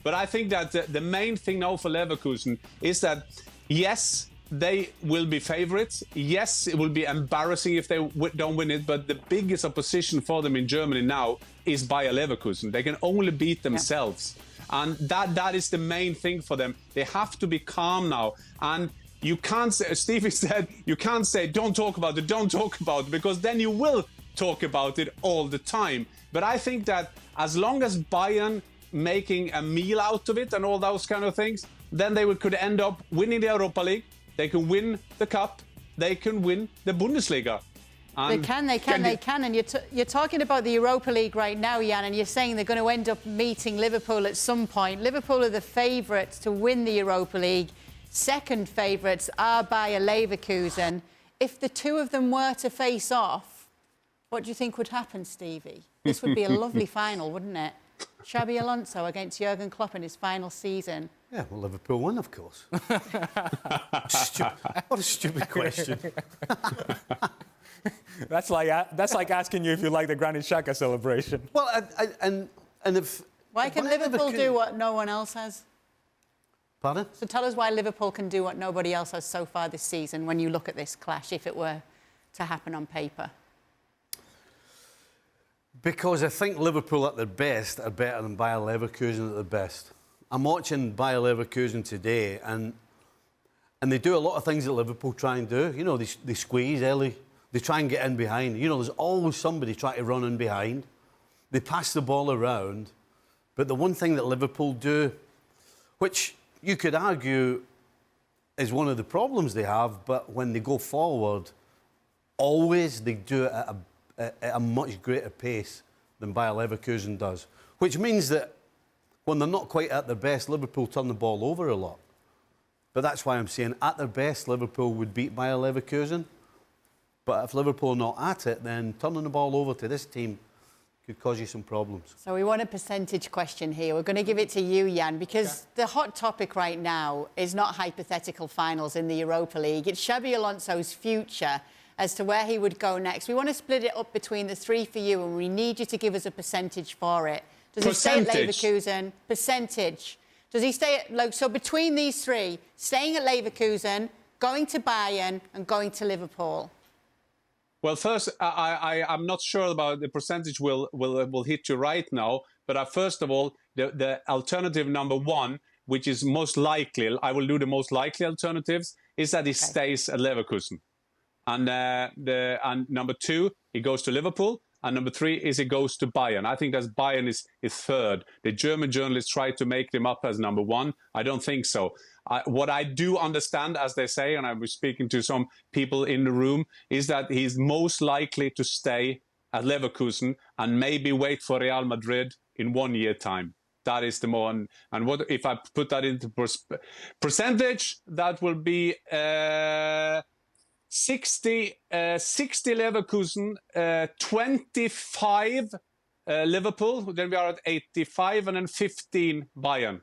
But I think that the main thing now for Leverkusen is that, yes, they will be favorites. Yes, it will be embarrassing if they don't win it. But the biggest opposition for them in Germany now is Bayer Leverkusen. They can only beat themselves. Yeah. And that is the main thing for them. They have to be calm now. And you can't say, Stevie said, you can't say, don't talk about it, don't talk about it, because then you will talk about it all the time. But I think that as long as Bayern making a meal out of it and all those kind of things, then they could end up winning the Europa League. They can win the cup. They can win the Bundesliga. And they can. And you're talking about the Europa League right now, Jan, and you're saying they're going to end up meeting Liverpool at some point. Liverpool are the favourites to win the Europa League. Second favourites are Bayer Leverkusen. If the two of them were to face off, what do you think would happen, Stevie? This would be a lovely final, wouldn't it? Xabi Alonso against Jurgen Klopp in his final season. Yeah, well, Liverpool won, of course. What a stupid question. That's like asking you if you like the Granit Xhaka celebration. Well, and if... Why can Liverpool do what no one else has? Pardon? So tell us why Liverpool can do what nobody else has so far this season when you look at this clash, if it were to happen on paper. Because I think Liverpool at their best are better than Bayer Leverkusen at their best. I'm watching Bayer Leverkusen today, and they do a lot of things that Liverpool try and do. You know, they squeeze early. They try and get in behind. You know, there's always somebody trying to run in behind. They pass the ball around. But the one thing that Liverpool do, which you could argue is one of the problems they have, but when they go forward, always they do it at a much greater pace than Bayer Leverkusen does. Which means that when they're not quite at their best, Liverpool turn the ball over a lot. But that's why I'm saying at their best, Liverpool would beat Bayer Leverkusen. But if Liverpool are not at it, then turning the ball over to this team could cause you some problems. So we want a percentage question here. We're going to give it to you, Jan, because the hot topic right now is not hypothetical finals in the Europa League. It's Xabi Alonso's future as to where he would go next. We want to split it up between the three for you, and we need you to give us a percentage for it. Does he stay at Leverkusen? Percentage. Does he stay at, so between these three, staying at Leverkusen, going to Bayern and going to Liverpool? Well, first, I'm not sure about the percentage will hit you right now. But first of all, the alternative number one, which is most likely, I will do the most likely alternatives, is that he stays at Leverkusen. And number two, he goes to Liverpool. And number three is he goes to Bayern. I think that Bayern is third. The German journalists try to make them up as number one. I don't think so. What I do understand, as they say, and I was speaking to some people in the room, is that he's most likely to stay at Leverkusen and maybe wait for Real Madrid in 1 year time. That is the more. And what if I put that into percentage? That will be 60 Leverkusen, 25 Liverpool. Then we are at 85, and then 15 Bayern.